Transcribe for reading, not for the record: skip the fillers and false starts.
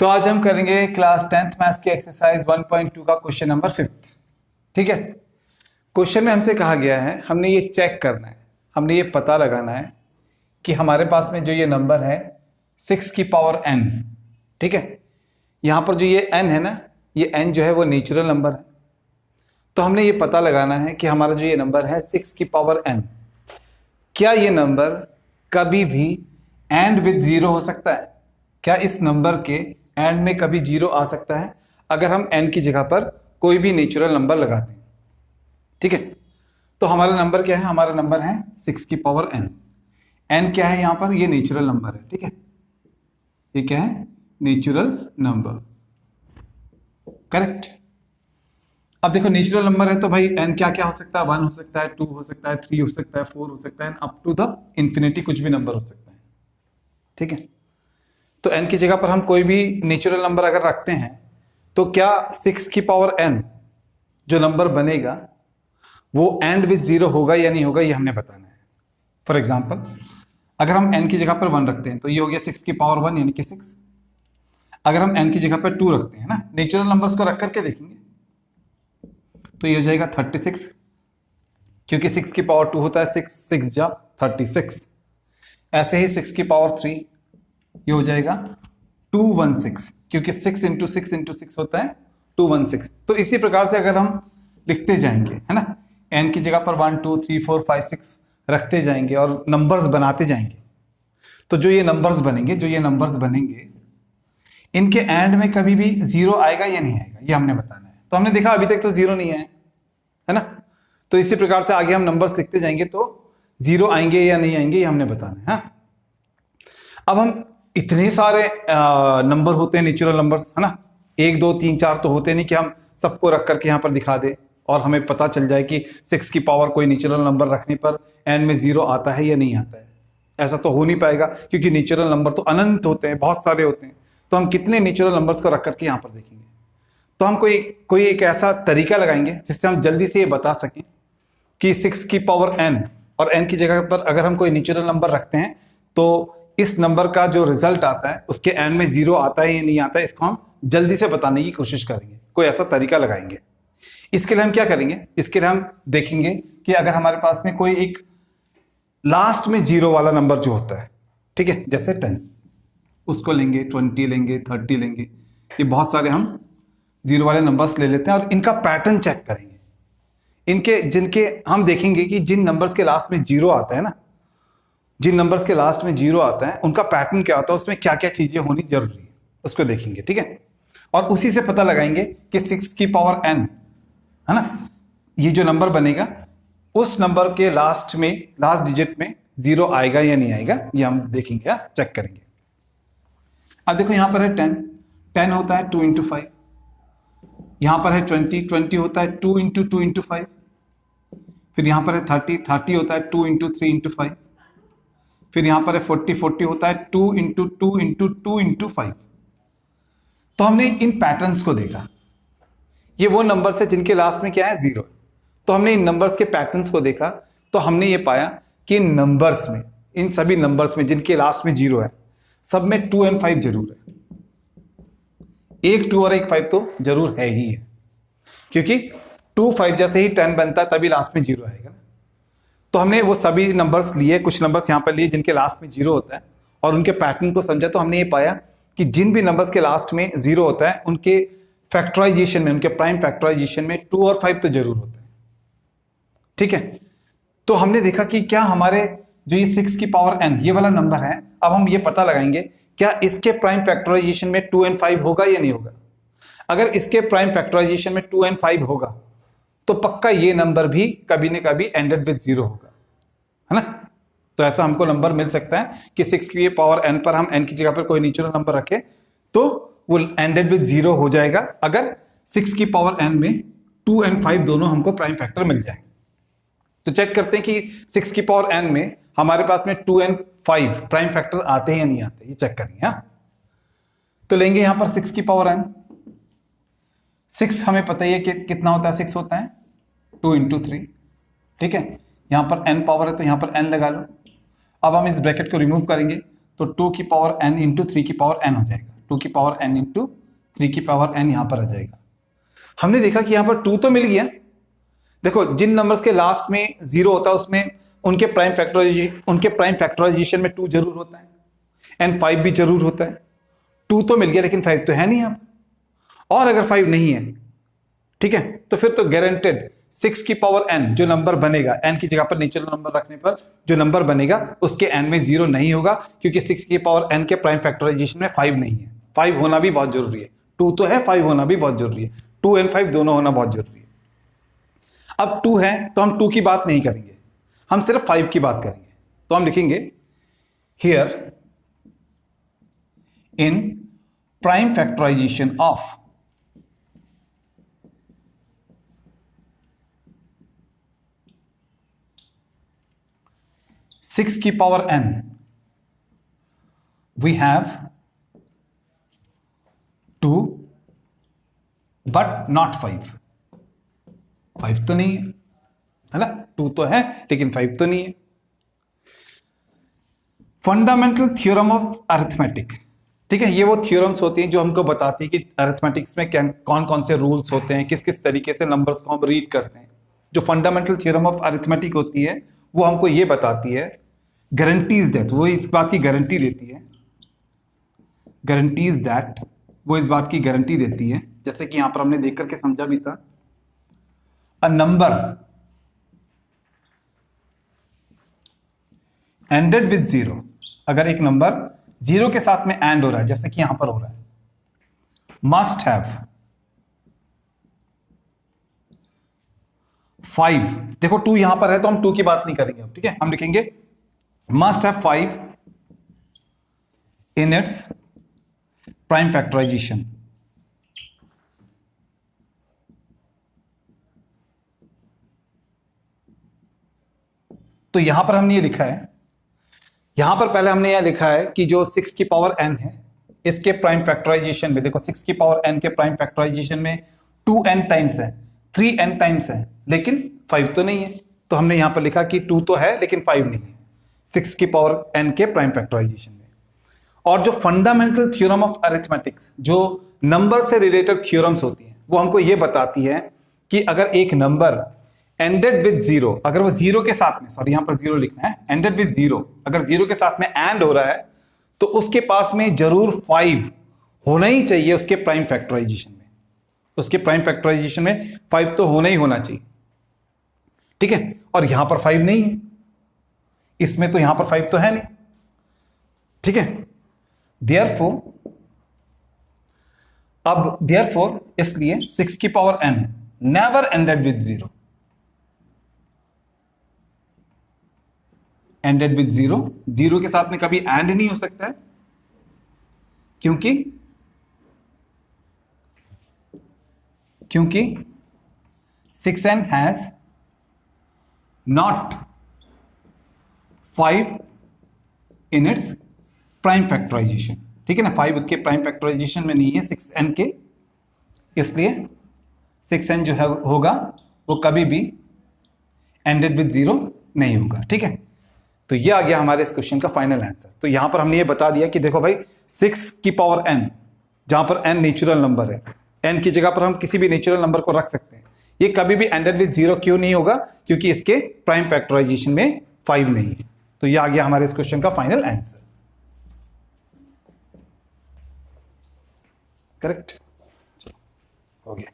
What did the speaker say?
तो आज हम करेंगे क्लास 10th मैथ्स की एक्सरसाइज 1.2 का क्वेश्चन नंबर 5। ठीक है, क्वेश्चन में हमसे कहा गया है, हमने ये चेक करना है, हमने ये पता लगाना है कि हमारे पास में जो ये नंबर है 6 की पावर n, ठीक है, यहां पर जो ये n है ना, ये n जो है वो नेचुरल नंबर है। तो हमने ये पता लगाना है कि हमारा जो ये नंबर है 6 की पावर n, क्या ये नंबर कभी भी एंड विद जीरो हो सकता है? क्या इस नंबर के एंड में कभी जीरो आ सकता है अगर हम n की जगह पर कोई भी नेचुरल नंबर लगाते हैं? ठीक है, तो हमारा नंबर क्या है? हमारा नंबर है 6 की पावर n। n क्या है यहां पर? ये नेचुरल नंबर है। ठीक है, ये क्या है? Natural number, correct. अब देखो नेचुरल नंबर है तो भाई n क्या क्या हो सकता है? 1 हो सकता है, 2 हो सकता है, 3 हो सकता है, 4 हो सकता है, अप टू द इंफिनिटी कुछ भी नंबर हो सकता है। ठीक है, तो n की जगह पर हम कोई भी नेचुरल नंबर अगर रखते हैं तो क्या 6 की पावर n जो नंबर बनेगा वो एंड विद जीरो होगा या नहीं होगा, ये हमने बताना है। फॉर एग्जाम्पल, अगर हम n की जगह पर 1 रखते हैं तो ये हो गया 6 की पावर 1 यानी कि 6। अगर हम n की जगह पर 2 रखते हैं ना, नेचुरल नंबर्स को रख करके देखेंगे तो ये हो जाएगा 36, क्योंकि 6 की पावर 2 होता है 6, 6 जा 36। ऐसे ही 6 की पावर 3 ये हो जाएगा 216, क्योंकि 6 इंटू 6 इंटू 6 होता है 216। तो इसी प्रकार से अगर हम लिखते जाएंगे, है ना, n की जगह पर 1 2 3 4 5 6 रखते जाएंगे और नंबर्स बनाते जाएंगे, तो जो ये नंबर्स बनेंगे इनके एंड में कभी भी जीरो आएगा या नहीं आएगा, ये हमने बताना है। तो हमने देखा अभी तक तो जीरो नहीं है ना, तो इसी प्रकार से आगे हम नंबर्स लिखते जाएंगे तो जीरो आएंगे या नहीं आएंगे ये हमने बताना है। हाँ, अब हम इतने सारे नंबर होते हैं नेचुरल नंबर्स, है ना, 1 2 3 4 तो होते नहीं कि हम सबको रख करके यहाँ पर दिखा दे और हमें पता चल जाए कि 6 की पावर कोई नेचुरल नंबर रखने पर एंड में जीरो आता है या नहीं आता है। ऐसा तो हो नहीं पाएगा, क्योंकि नेचुरल नंबर तो अनंत होते हैं, बहुत सारे होते हैं। तो हम कितने नेचुरल नंबर्स को रख करके यहाँ पर देखेंगे, तो हम कोई एक ऐसा तरीका लगाएंगे जिससे हम जल्दी से ये बता सकें कि 6 की पावर n और n की जगह पर अगर हम कोई नेचुरल नंबर रखते हैं तो इस नंबर का जो रिजल्ट आता है उसके एंड में जीरो आता है या नहीं आता है, इसको हम जल्दी से बताने की कोशिश करेंगे, कोई ऐसा तरीका लगाएंगे। इसके लिए हम क्या करेंगे? इसके लिए हम देखेंगे कि अगर हमारे पास में कोई एक लास्ट में जीरो वाला नंबर जो होता है, ठीक है, जैसे 10, उसको लेंगे, 20 लेंगे, 30 लेंगे, ये बहुत सारे हम जीरो वाले नंबर्स ले लेते हैं और इनका पैटर्न चेक करेंगे। जिनके हम देखेंगे कि जिन नंबर्स के लास्ट में जीरो आता है ना, जिन नंबर्स के लास्ट में जीरो आता है उनका पैटर्न क्या होता है, उसमें क्या क्या चीजें होनी जरूरी है, उसको देखेंगे। ठीक है, और उसी से पता लगाएंगे कि 6 की पावर n, है ना, ये जो नंबर बनेगा उस नंबर के लास्ट डिजिट में जीरो आएगा या नहीं आएगा, ये हम देखेंगे या चेक करेंगे। अब देखो यहां पर है 10 होता है 2 इंटू 5, यहां पर है 20 होता है 2 इंटू 2 इंटू 5, फिर यहां पर है 30 होता है 2 इंटू 3 इंटू 5, फिर यहां पर है 40 होता है 2 इंटू 2 इंटू 2 इंटू 5। तो हमने इन पैटर्न्स को देखा, ये वो नंबर्स है जिनके लास्ट में क्या है? जीरो। तो हमने इन नंबर्स के पैटर्न्स को देखा तो हमने ये पाया कि इन सभी नंबर्स में जिनके लास्ट में जीरो है, सब में 2 और 5 जरूर है। एक 2 और एक 5 तो जरूर है ही है, क्योंकि 2 5 जैसे ही 10 बनता है तभी लास्ट में जीरो आएगा। तो हमने वो सभी नंबर्स लिए, कुछ नंबर्स यहां पर लिए जिनके लास्ट में जीरो होता है और उनके पैटर्न को समझा, तो हमने ये पाया कि जिन भी नंबर्स के लास्ट में जीरो होता है उनके फैक्टराइजेशन में, उनके प्राइम फैक्टराइजेशन में 2 और 5 तो जरूर होता है। ठीक है, तो हमने देखा कि क्या हमारे जो ये 6 की पावर n ये वाला नंबर है, अब हम ये पता लगाएंगे क्या इसके प्राइम फैक्टराइजेशन में 2 और 5 होगा या नहीं होगा। अगर इसके प्राइम फैक्टराइजेशन में 2 और 5 होगा तो पक्का ये नंबर भी कभी न कभी एंडेड विद जीरो होगा, है ना। तो ऐसा हमको नंबर मिल सकता है कि 6 की पावर n पर हम n की जगह पर कोई नेचुरल नंबर रखें तो वो एंडेड विद जीरो हो जाएगा अगर 6 की पावर n में 2 और 5 दोनों हमको प्राइम फैक्टर मिल जाए। तो चेक करते हैं कि 6 की पावर n में हमारे पास में 2 और 5 प्राइम फैक्टर आते हैं या नहीं आते, ये चेक करेंगे। हाँ, तो लेंगे यहां पर 6 की पावर n, 6 हमें पता ही है कि कितना होता है, 6 होता है 2 इंटू 3। ठीक है, यहां पर n पावर है तो यहां पर n लगा लो। अब हम इस ब्रैकेट को रिमूव करेंगे तो 2 की पावर n इंटू 3 की पावर n हो जाएगा, 2 की पावर n इंटू 3 की पावर n यहां पर आ जाएगा। हमने देखा कि यहां पर 2 तो मिल गया। देखो जिन नंबर्स के लास्ट में 0 होता है उसमें उनके प्राइम फैक्टराइजेशन में 2 जरूर होता है एंड 5 भी जरूर होता है। 2 तो मिल गया लेकिन 5 तो है नहीं यहां। और अगर 5 नहीं है, ठीक है, तो फिर तो गारंटेड 6 की पावर n जो नंबर बनेगा, n की जगह पर नेचुरल नंबर रखने पर जो नंबर बनेगा उसके n में 0 नहीं होगा, क्योंकि 6 की पावर n के प्राइम फैक्टराइजेशन में 5 नहीं है। 5 होना भी बहुत जरूरी है। 2 तो है, 5 होना भी बहुत जरूरी है। 2 एंड 5 दोनों होना बहुत जरूरी है। अब 2 है तो हम 2 की बात नहीं करेंगे, हम सिर्फ 5 की बात करेंगे। तो हम लिखेंगे here in prime factorization of 6 की power n we have 2 but not 5। 5 तो नहीं है ना, 2 तो है लेकिन 5 तो नहीं है। फंडामेंटल थ्योरम ऑफ अरिथमेटिक, ठीक है, ये वो थ्योरम्स होती हैं जो हमको बताती है कि अरिथमेटिक्स में कौन कौन से रूल्स होते हैं, किस किस तरीके से नंबर्स को हम रीड करते हैं। जो फंडामेंटल थ्योरम ऑफ अरिथमेटिक होती है वो हमको ये बताती है, गारंटीज दैट, वो इस बात की गारंटी देती है, गारंटीज दैट, वो इस बात की गारंटी देती है, जैसे कि यहां पर हमने देख करके समझा भी था, अ नंबर एंडेड विद 0, अगर एक नंबर 0 के साथ में एंड हो रहा है जैसे कि यहां पर हो रहा है, मस्ट हैव 5। देखो 2 यहां पर है तो हम 2 की बात नहीं करेंगे अब, ठीक है, हम लिखेंगे must have 5 in its prime factorization. तो यहां पर हमने ये लिखा है, यहां पर पहले हमने यह लिखा है कि जो 6 की पावर n है इसके प्राइम फैक्टराइजेशन में, देखो 6 की पावर n के प्राइम फैक्टराइजेशन में 2n टाइम्स है, 3n टाइम्स है, लेकिन 5 तो नहीं है। तो हमने यहां पर लिखा कि 2 तो है लेकिन 5 नहीं है 6 की पावर n के प्राइम फैक्टराइजेशन में। और जो फंडामेंटल थ्योरम ऑफ अरिथमेटिक्स, जो नंबर से रिलेटेड थ्योरम्स होती हैं, वो हमको ये बताती है कि अगर एक नंबर एंडेड विद 0, अगर वो 0 के साथ में, सॉरी यहां पर 0 लिखना है, एंडेड विद 0, अगर 0 के साथ में एंड हो रहा है तो उसके पास में जरूर 5 होना ही चाहिए उसके प्राइम फैक्टराइजेशन में, उसके प्राइम फैक्टराइजेशन में 5 तो होना ही होना चाहिए, ठीक है। और यहां पर 5 नहीं है, इसमें तो यहां पर 5 तो है नहीं, ठीक है। देयरफॉर इसलिए 6 की power n never ended with 0, ended with 0, 0 के साथ में कभी एंड नहीं हो सकता है, क्योंकि 6n has not 5 in its prime factorization, ठीक है ना, 5 उसके प्राइम फैक्टराइजेशन में नहीं है 6n के, इसलिए 6n जो है होगा वो कभी भी एंडेड विद 0 नहीं होगा, ठीक है। तो ये आ गया हमारे इस क्वेश्चन का फाइनल आंसर। तो यहां पर हमने ये बता दिया कि देखो भाई 6 की पावर n, जहां पर n नेचुरल नंबर है, n की जगह पर हम किसी भी नेचुरल नंबर को रख सकते हैं, ये कभी भी एंडेड विद 0 क्यों नहीं होगा, क्योंकि इसके प्राइम फैक्टराइजेशन में 5 नहीं है। तो ये आ गया हमारे इस क्वेश्चन का फाइनल आंसर, करेक्ट, हो गया।